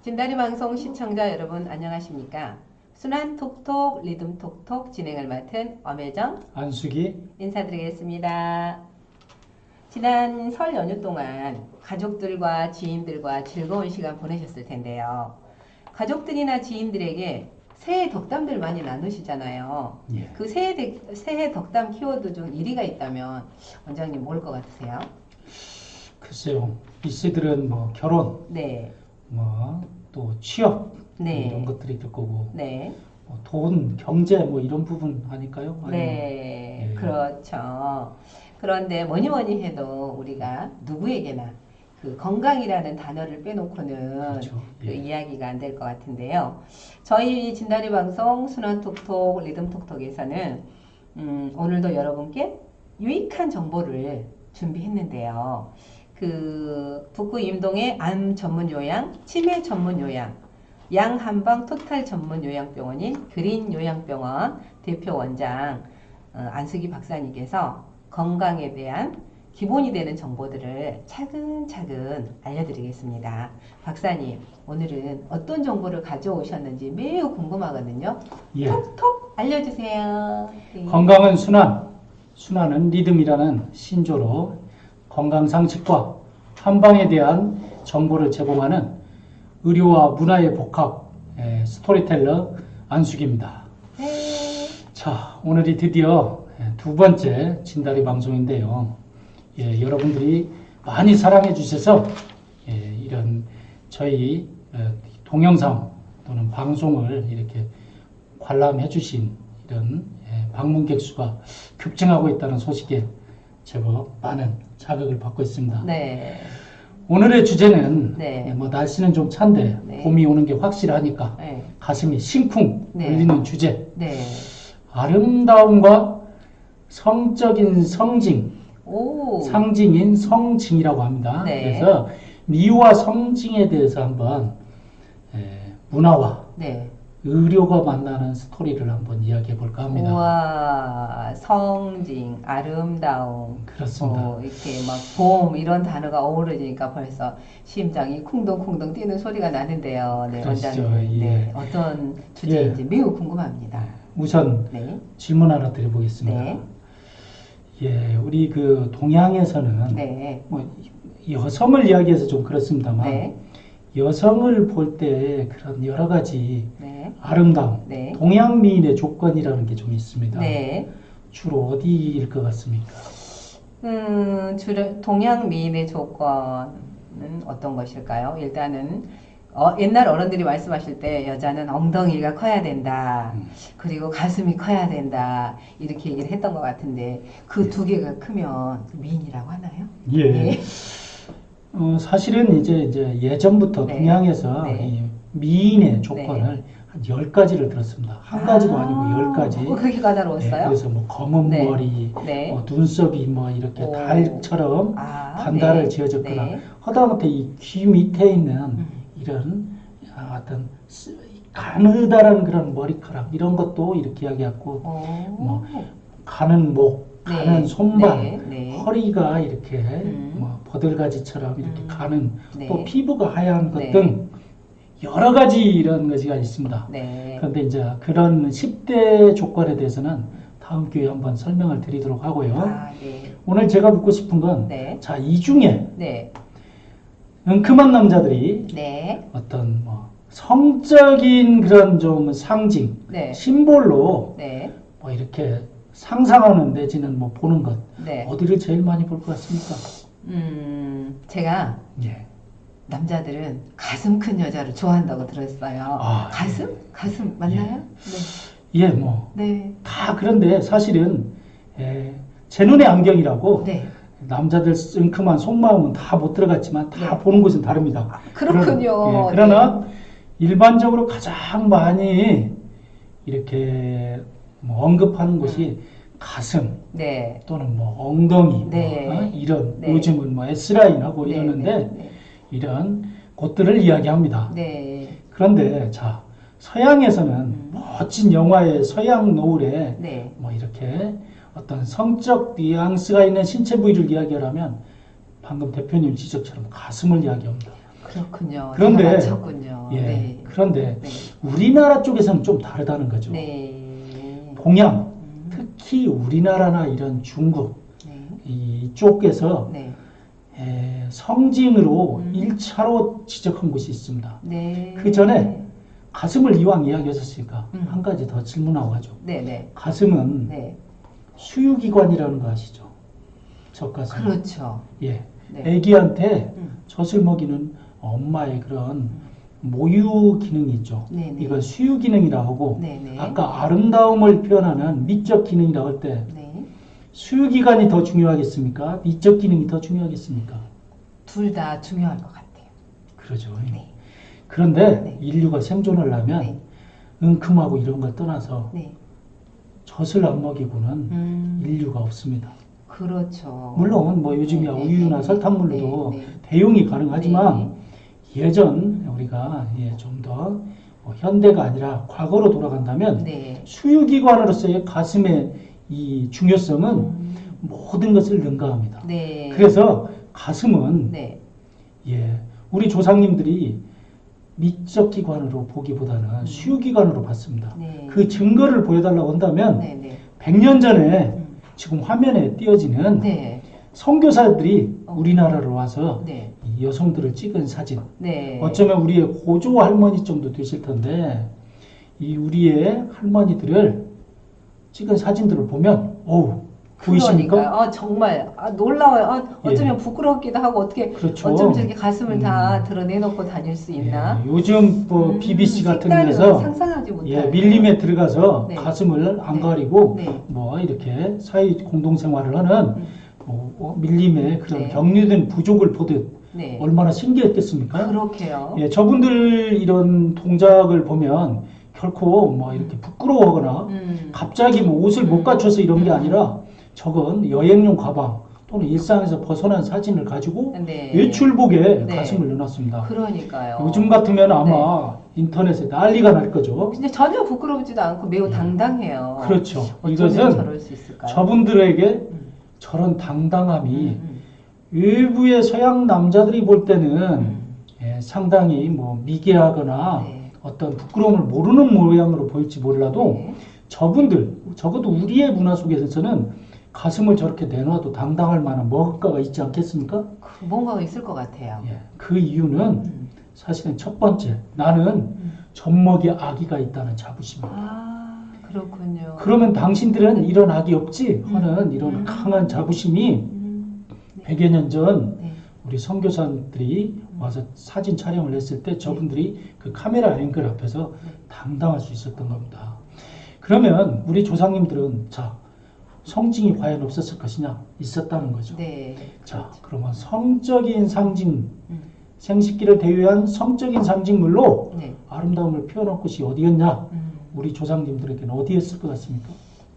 진다리 방송 시청자 여러분 안녕하십니까? 순환 톡톡 리듬 톡톡 진행을 맡은 엄혜정 안수기 인사드리겠습니다. 지난 설 연휴 동안 가족들과 지인들과 즐거운 시간 보내셨을 텐데요. 가족들이나 지인들에게 새해 덕담들 많이 나누시잖아요. 예. 그 새해 덕담 키워드 중 1위가 있다면 원장님 뭘 것 같으세요? 글쎄요, 이씨들은 뭐 결혼, 네, 뭐 또 취업 네. 이런 것들이 될 거고, 네. 뭐 돈, 경제 뭐 이런 부분 아닐까요? 아니면, 네, 예. 그렇죠. 그런데 뭐니 뭐니 해도 우리가 누구에게나 그 건강이라는 단어를 빼놓고는 그렇죠. 그 예. 이야기가 안 될 것 같은데요. 저희 진다리 방송 순환톡톡 리듬톡톡에서는 오늘도 여러분께 유익한 정보를 준비했는데요. 그 북구 임동의 암 전문 요양, 치매 전문 요양, 양한방 토탈 전문 요양병원인 그린 요양병원 대표 원장 안수기 박사님께서 건강에 대한 기본이 되는 정보들을 차근차근 알려드리겠습니다. 박사님, 오늘은 어떤 정보를 가져오셨는지 매우 궁금하거든요. 예. 톡톡 알려주세요. 네. 건강은 순환, 순환은 리듬이라는 신조로 건강 상식과 한방에 대한 정보를 제공하는 의료와 문화의 복합 스토리텔러 안수기입니다. 네. 자, 오늘이 드디어 두 번째 진다리 방송인데요. 예, 여러분들이 많이 사랑해 주셔서 이런 저희 동영상 또는 방송을 이렇게 관람해 주신 이런 방문객 수가 급증하고 있다는 소식에 제법 많은 자극을 받고 있습니다. 네. 오늘의 주제는 네. 뭐 날씨는 좀 찬데 네. 봄이 오는 게 확실하니까 네. 가슴이 싱쿵 네. 울리는 주제. 네. 아름다움과 성적인 성징, 오. 상징인 성징이라고 합니다. 네. 그래서 미와 성징에 대해서 한번 문화와 네. 의료가 만나는 스토리를 한번 이야기해 볼까 합니다. 우와, 성징, 아름다움. 그렇습니다. 이렇게 막 봄 이런 단어가 어우러지니까 벌써 심장이 쿵동쿵동 뛰는 소리가 나는데요. 네, 그러시죠. 원장님. 예. 네, 어떤 주제인지 매우 궁금합니다. 우선 네. 질문 하나 드려보겠습니다. 네. 예, 우리 그 동양에서는 네. 뭐 여성을 이야기해서 좀 그렇습니다만 네. 여성을 볼 때 그런 여러 가지 네. 아름다움, 네. 동양 미인의 조건이라는 게 좀 있습니다. 네. 주로 어디일 것 같습니까? 주로 동양 미인의 조건은 어떤 것일까요? 일단은 옛날 어른들이 말씀하실 때 여자는 엉덩이가 커야 된다. 그리고 가슴이 커야 된다. 이렇게 얘기를 했던 것 같은데 그 두 개가 크면 미인이라고 하나요? 예. 네. 사실은 이제 예전부터 네. 동양에서 네. 이 미인의 조건을 한 10가지를 들었습니다. 한 가지도 아니고 10가지. 그렇게 까다로웠어요? 그래서 뭐 검은 네. 머리, 네. 눈썹이 뭐 이렇게 오. 달처럼 아, 반달을 네. 지어졌거나 네. 하다못해 이 귀 밑에 있는 이런 어떤 가느다란 그런 머리카락 이런 것도 이렇게 이야기하고 뭐 가는 목, 네. 가는 손발, 네. 네. 허리가 이렇게 뭐 버들가지처럼 이렇게 가는 네. 또 피부가 하얀 것 네. 등 여러 가지 이런 것이 있습니다. 네. 그런데 이제 그런 10대 조건에 대해서는 다음 기회에 한번 설명을 드리도록 하고요. 아, 네. 오늘 제가 묻고 싶은 건, 네. 자, 이 중에 네. 은큼한 남자들이 네. 어떤 뭐 성적인 그런 좀 상징, 네. 심볼로 네. 뭐 이렇게 상상하는 내지는 뭐 보는 것, 네. 어디를 제일 많이 볼 것 같습니까? 제가 예. 남자들은 가슴 큰 여자를 좋아한다고 들었어요. 아, 가슴? 가슴 맞나요? 예, 뭐, 네. 다 그런데 사실은, 제 눈의 안경이라고 네. 남자들 은큼한 속마음은 다 못 들어갔지만 다 네. 보는 곳은 다릅니다. 아, 그렇군요. 그러나 일반적으로 가장 많이 이렇게 뭐 언급하는 곳이 가슴 네. 또는 뭐 엉덩이 네. 뭐, 이런 네. 요즘은 뭐 S라인하고 네. 이러는데 네. 이런 곳들을 이야기합니다. 네. 그런데 자 서양에서는 멋진 영화의 서양 노을에 네. 뭐 이렇게 어떤 성적 뉘앙스가 있는 신체 부위를 이야기하면 방금 대표님 지적처럼 가슴을 이야기합니다. 그렇군요. 그런데 제가 맞췄군요. 예, 네. 그런데 네. 우리나라 쪽에서는 좀 다르다는 거죠. 네. 동양, 특히 우리나라나 이런 중국 네. 이쪽에서 네. 성징으로 1차로 지적한 곳이 있습니다. 네. 그 전에 가슴을 이왕 이야기하셨으니까 한 가지 더 질문하고 하죠. 네. 네. 가슴은 네. 수유기관이라는 거 아시죠? 젖가슴. 그렇죠. 예. 네. 애기한테 젖을 먹이는 엄마의 그런 모유 기능이 있죠. 네. 네. 이걸 수유 기능이라고 하고 네. 네. 아까 아름다움을 표현하는 미적 기능이라고 할 때 네. 수유기관이 더 중요하겠습니까? 미적 기능이 더 중요하겠습니까? 둘 다 중요할 것 같아요. 그러죠. 네. 그런데 네. 인류가 생존을 하면 네. 은큼하고 이런 걸 떠나서 네. 젖을 안 먹이고는 인류가 없습니다. 그렇죠. 물론 뭐 요즘이야 네, 우유나 네, 설탕물로도 네, 네. 대용이 가능하지만 네. 예전 우리가 좀 더 현대가 아니라 과거로 돌아간다면 네. 수유기관으로서의 가슴의 이 중요성은 모든 것을 능가합니다. 네. 그래서 가슴은 네. 우리 조상님들이 미적 기관으로 보기보다는 수유기관으로 봤습니다. 네. 그 증거를 보여달라고 한다면 네. 네. 100년 전에 지금 화면에 띄어지는 네. 선교사들이 우리나라로 와서 네. 이 여성들을 찍은 사진. 네. 어쩌면 우리의 고조 할머니 정도 되실 텐데 이 우리의 할머니들을 찍은 사진들을 보면 보이십니까? 그러니까 정말 놀라워요. 어쩌면 예. 부끄럽기도 하고 어떻게 그렇죠. 어쩜 저렇게 가슴을 다 드러내놓고 다닐 수 있나? 요즘 BBC 같은 색다른 데서 상상하지 못하는 밀림에 들어가서 네. 가슴을 안 네. 가리고 네. 이렇게 사회 공동생활을 하는 밀림의 그런 네. 격리된 부족을 보듯 네. 얼마나 신기했겠습니까? 그렇게요. 저분들 이런 동작을 보면 결코 이렇게 부끄러워하거나 갑자기 옷을 못 갖춰서 이런 게 아니라 저건 여행용 가방 또는 일상에서 벗어난 사진을 가지고 네. 외출복에 네. 가슴을 넣어놨습니다. 그러니까요. 요즘 같으면 아마 인터넷에 난리가 날 거죠. 근데 전혀 부끄럽지도 않고 매우 당당해요. 그렇죠. 어쩌면 이것은 저럴 수 있을까요? 저분들에게 저런 당당함이 일부의 서양 남자들이 볼 때는 상당히 미개하거나 네. 어떤 부끄러움을 모르는 모양으로 보일지 몰라도 네. 저분들 적어도 우리의 문화 속에서는 가슴을 저렇게 내놔도 당당할 만한 뭔가가 있지 않겠습니까? 뭔가가 있을 것 같아요. 그 이유는 사실은 첫 번째 나는 젖먹이 아기가 있다는 자부심입니다. 그렇군요. 그러면 당신들은 이런 악이 없지 하는 이런 강한 자부심이 100여 년 전 네. 우리 선교사들이 와서 사진 촬영을 했을 때 저분들이 그 카메라 앵글 앞에서 당당할 수 있었던 겁니다. 그러면 우리 조상님들은 성징이 과연 없었을 것이냐? 있었다는 거죠. 네. 자, 그러면 성적인 상징, 생식기를 대유한 성적인 상징물로 네. 아름다움을 표현한 곳이 어디였냐? 우리 조상님들에게는 어디였을 것 같습니까?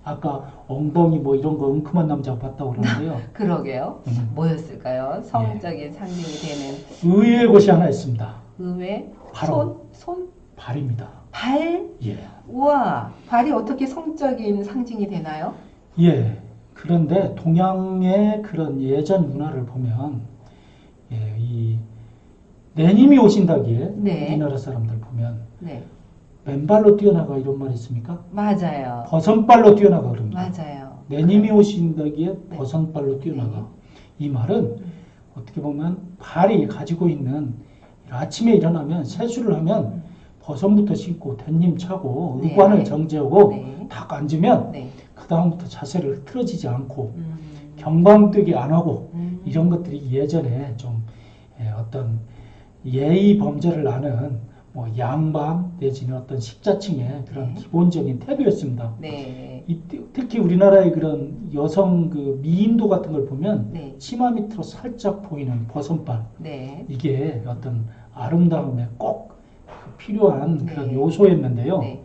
아까 엉덩이 이런 거 은큼한 남자 봤다고 그러는데요. 그러게요. 뭐였을까요? 성적인 상징이 되는 의외의 곳이 하나 있습니다. 의외? 바로 손? 발입니다. 발? 우와, 발이 어떻게 성적인 상징이 되나요? 그런데 동양의 그런 예전 문화를 보면 이 내님이 오신다기에 네. 우리나라 사람들 보면 네. 맨발로 뛰어나가 이런 말이 있습니까? 맞아요. 버선발로 뛰어나가 그럽니다. 맞아요. 내님이 오신다기에 네. 버선발로 뛰어나가. 네. 이 말은 어떻게 보면 발이 가지고 있는 아침에 일어나면 세수를 하면 버선부터 신고 댄님 차고 네. 의관을 정지하고 네. 딱 앉으면 네. 그 다음부터 자세를 흐트러지지 않고 경방되게 안 하고 이런 것들이 예전에 좀 어떤 예의 범죄를 아는 양반 내지는 어떤 식자층의 그런 네. 기본적인 태도였습니다. 네. 특히 우리나라의 그런 여성 그 미인도 같은 걸 보면 네. 치마 밑으로 살짝 보이는 버선발 네. 이게 어떤 아름다움에 꼭 필요한 그런 네. 요소였는데요. 네.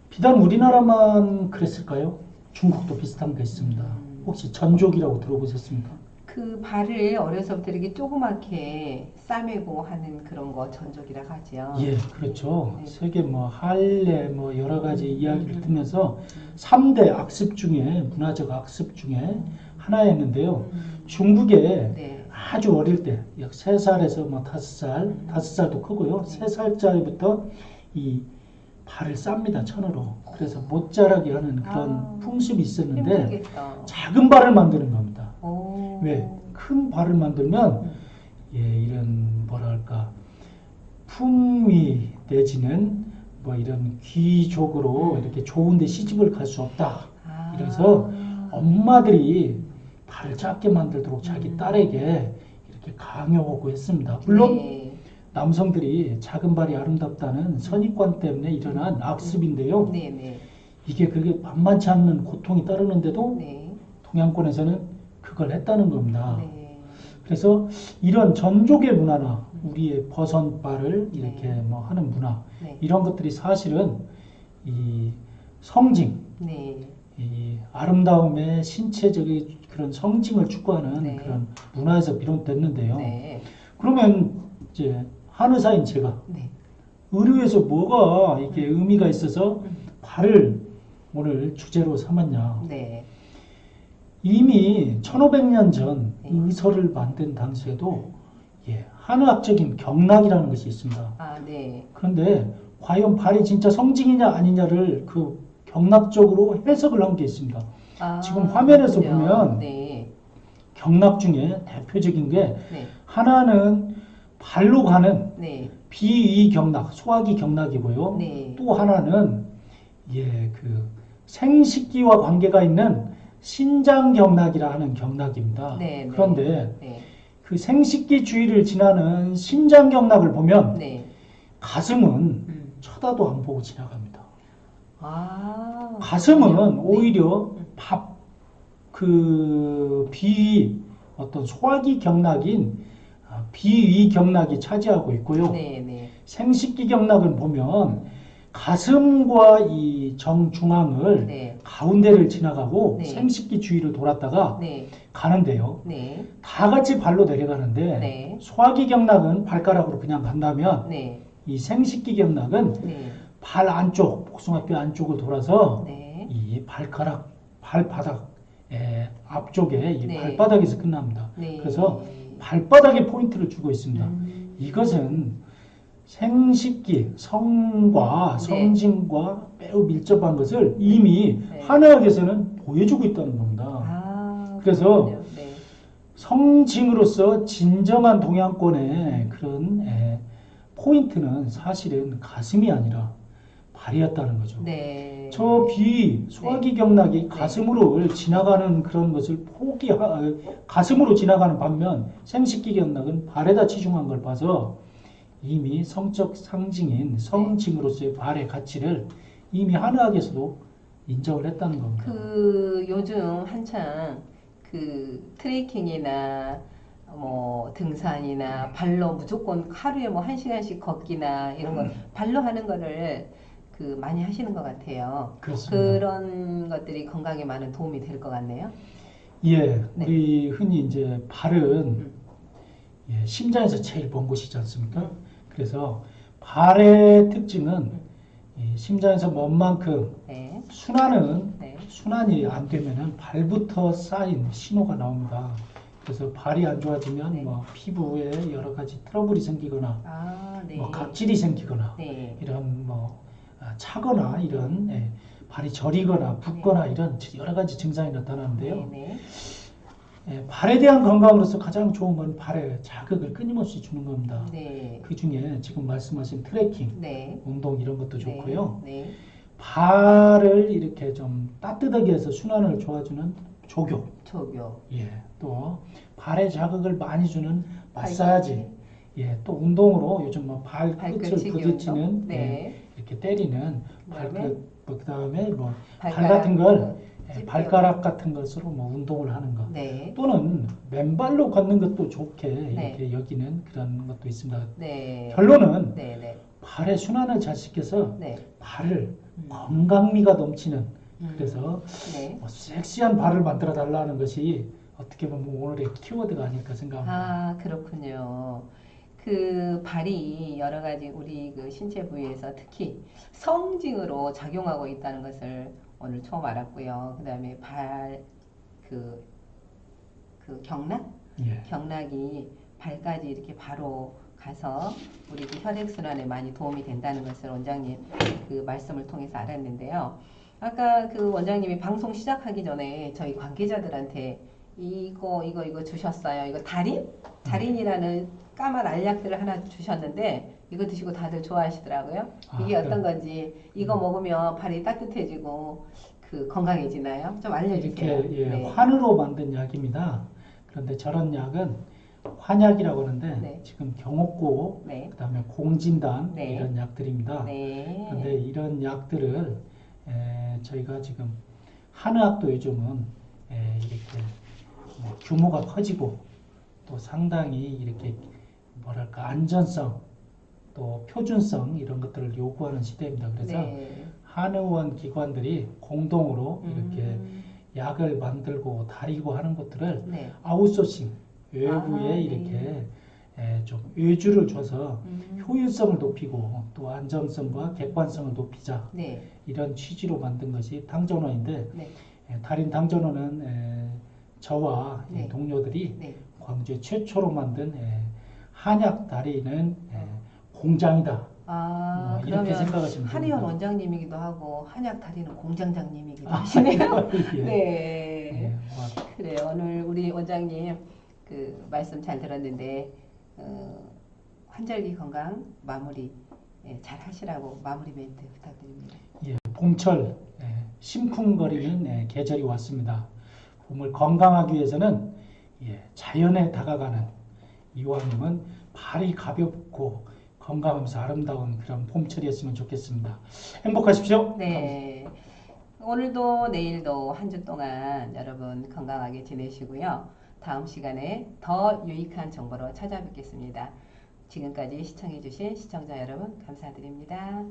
비단 우리나라만 그랬을까요? 중국도 비슷한 게 있습니다. 혹시 전족이라고 들어보셨습니까? 그 발을 어려서부터 이렇게 조그맣게 싸매고 하는 그런 거 전족이라고 하죠. 그렇죠. 네. 세계 할례 여러 가지 이야기를 듣면서 3대 악습 중에 문화적 악습 중에 하나였는데요. 중국에 네. 아주 어릴 때, 약 3살에서 뭐 5살, 5살도 크고요. 3살짜리부터 이 발을 쌉니다, 천으로. 그래서 못 자라게 하는 그런 풍습이 있었는데, 힘들겠다. 작은 발을 만드는 겁니다. 오. 왜? 큰 발을 만들면, 예, 이런, 뭐랄까, 품위 내지는 뭐 이런 귀족으로 이렇게 좋은 데 시집을 갈 수 없다. 그래서 엄마들이 발을 작게 만들도록 자기 딸에게 이렇게 강요하고 했습니다. 물론 네. 남성들이 작은 발이 아름답다는 선입관 때문에 일어난 악습인데요. 네, 네. 이게 그게 만만치 않은 고통이 따르는데도 네. 동양권에서는 그걸 했다는 겁니다. 네. 그래서 이런 전족의 문화나 우리의 버선발을 이렇게 뭐 하는 문화, 네. 이런 것들이 사실은 이 성징, 네. 이 아름다움의 신체적인 그런 성징을 추구하는 네. 그런 문화에서 비롯됐는데요. 네. 그러면 이제 한의사인 제가 네. 의료에서 뭐가 이게 의미가 있어서 발을 오늘 주제로 삼았냐. 네. 이미 1500년 전 네. 의서를 만든 당시에도 예, 한의학적인 경락이라는 것이 있습니다. 아, 네. 그런데 과연 발이 진짜 성징이냐 아니냐를 그 경락적으로 해석을 한 게 있습니다. 아, 지금 화면에서 그렇군요. 보면 네. 경락 중에 대표적인 게 네. 하나는 발로 가는 네. 비위 경락, 소화기 경락이고요. 네. 또 하나는 예, 그 생식기와 관계가 있는 신장 경락이라 하는 경락입니다. 네, 그런데 네. 그 생식기 주위를 지나는 신장 경락을 보면 네. 가슴은 쳐다도 안 보고 지나갑니다. 아. 가슴은 그렇군요. 오히려 그 비위 어떤 소화기 경락인 비위 경락이 차지하고 있고요. 네, 네. 생식기 경락은 보면 가슴과 이 정중앙을 네. 가운데를 지나가고 네. 생식기 주위를 돌았다가 네. 가는데요. 네. 다 같이 발로 내려가는데 네. 소화기 경락은 발가락으로 그냥 간다면 네. 이 생식기 경락은 네. 발 안쪽, 복숭아뼈 안쪽을 돌아서 네. 이 발가락, 발바닥 앞쪽에 이 네. 발바닥에서 끝납니다. 네. 그래서 발바닥에 포인트를 주고 있습니다. 이것은 생식기, 성과 네. 성징과 매우 밀접한 것을 이미 네. 한의학에서는 보여주고 있다는 겁니다. 아, 그래서 그렇군요. 네. 성징으로서 진정한 동양권의 그런 포인트는 사실은 가슴이 아니라 발이었다는 거죠. 네. 저 비, 소화기 경락이 가슴으로 지나가는 그런 것을 가슴으로 지나가는 반면 생식기 경락은 발에다 치중한 걸 봐서 이미 성적 상징인 성징으로서의 발의 가치를 이미 한의학에서도 인정을 했다는 겁니다. 그 요즘 한창 그 트레이킹이나 뭐 등산이나 발로 무조건 하루에 뭐 1시간씩 걷기나 이런 거 발로 하는 거를 그 많이 하시는 것 같아요. 그렇습니다. 그런 것들이 건강에 많은 도움이 될 것 같네요. 예, 네. 우리 흔히 이제 발은 예, 심장에서 제일 먼 곳이지 않습니까? 그래서 발의 특징은 이 심장에서 먼 만큼 네. 순환은 네. 순환이 안 되면은 발부터 쌓인 신호가 나옵니다. 그래서 발이 안 좋아지면 네. 뭐 피부에 여러 가지 트러블이 생기거나 아, 네. 뭐 각질이 생기거나 네. 이런 뭐 차거나 이런 발이 저리거나 붓거나 이런 여러 가지 증상이 나타나는데요. 네. 발에 대한 건강으로서 가장 좋은 건 발에 자극을 끊임없이 주는 겁니다. 네. 그 중에 지금 말씀하신 트레킹, 네. 운동 이런 것도 좋고요. 네. 발을 이렇게 좀 따뜻하게 해서 순환을 도와주는 조교, 조교. 예, 또 발에 자극을 많이 주는 마사지, 예, 또 운동으로 요즘 뭐 발끝을 발끝치기 부딪히는 운동? 네. 이렇게 때리는 그다음에? 발끝, 그다음에 뭐 발 발가락 같은 걸 찝혀요. 발가락 같은 것으로 뭐 운동을 하는 것. 네. 또는 맨발로 걷는 것도 좋게 네. 이렇게 여기는 그런 것도 있습니다. 네. 결론은 네. 네. 발의 순환을 잘 시켜서 네. 발을 건강미가 넘치는 그래서 네. 뭐 섹시한 발을 만들어 달라는 것이 어떻게 보면 오늘의 키워드가 아닐까 생각합니다. 아, 그렇군요. 그 발이 여러 가지 우리 그 신체 부위에서 특히 성징으로 작용하고 있다는 것을 오늘 처음 알았고요. 그다음에 발 그 경락 예. 경락이 발까지 이렇게 바로 가서 우리 그 혈액순환에 많이 도움이 된다는 것을 원장님 그 말씀을 통해서 알았는데요. 아까 그 원장님이 방송 시작하기 전에 저희 관계자들한테 이거 주셨어요. 이거 달인이라는 까만 알약들을 하나 주셨는데 이거 드시고 다들 좋아하시더라고요. 이게 아, 어떤 건지 이거 먹으면 발이 따뜻해지고 그 건강해지나요? 좀 알려주세요. 이렇게 예, 네. 환으로 만든 약입니다. 그런데 저런 약은 환약이라고 하는데 네. 지금 경옥고 네. 그다음에 공진단 네. 이런 약들입니다. 네. 그런데 이런 약들을 저희가 지금 한의학도 요즘은 이렇게 뭐 규모가 커지고 또 상당히 이렇게 뭐랄까 안전성 또 표준성 이런 것들을 요구하는 시대입니다. 그래서 네. 한의원 기관들이 공동으로 이렇게 음. 약을 만들고 다리고 하는 것들을 네. 아웃소싱 외부에 아, 네. 이렇게 좀 외주를 줘서 음. 효율성을 높이고 또 안정성과 객관성을 높이자 네. 이런 취지로 만든 것이 당전원인데 네. 달인 당전원은 저와 네. 동료들이 네. 광주 최초로 만든 한약 달인은 공장이다. 아, 이렇게 그러면 생각하시면 한의원 됩니다. 원장님이기도 하고 한약 달인은 공장장님이기도 하시네요. 예. 네. 예, 뭐, 그래요. 오늘 우리 원장님 그 말씀 잘 들었는데 환절기 건강 마무리 잘 하시라고 마무리 멘트 부탁드립니다. 예, 봄철 심쿵거리는 계절이 왔습니다. 봄을 건강하기 위해서는 자연에 다가가는 이왕이면 발이 가볍고 건강하면서 아름다운 그런 봄철이었으면 좋겠습니다. 행복하십시오. 네. 오늘도 내일도 한 주 동안 여러분 건강하게 지내시고요. 다음 시간에 더 유익한 정보로 찾아뵙겠습니다. 지금까지 시청해주신 시청자 여러분 감사드립니다.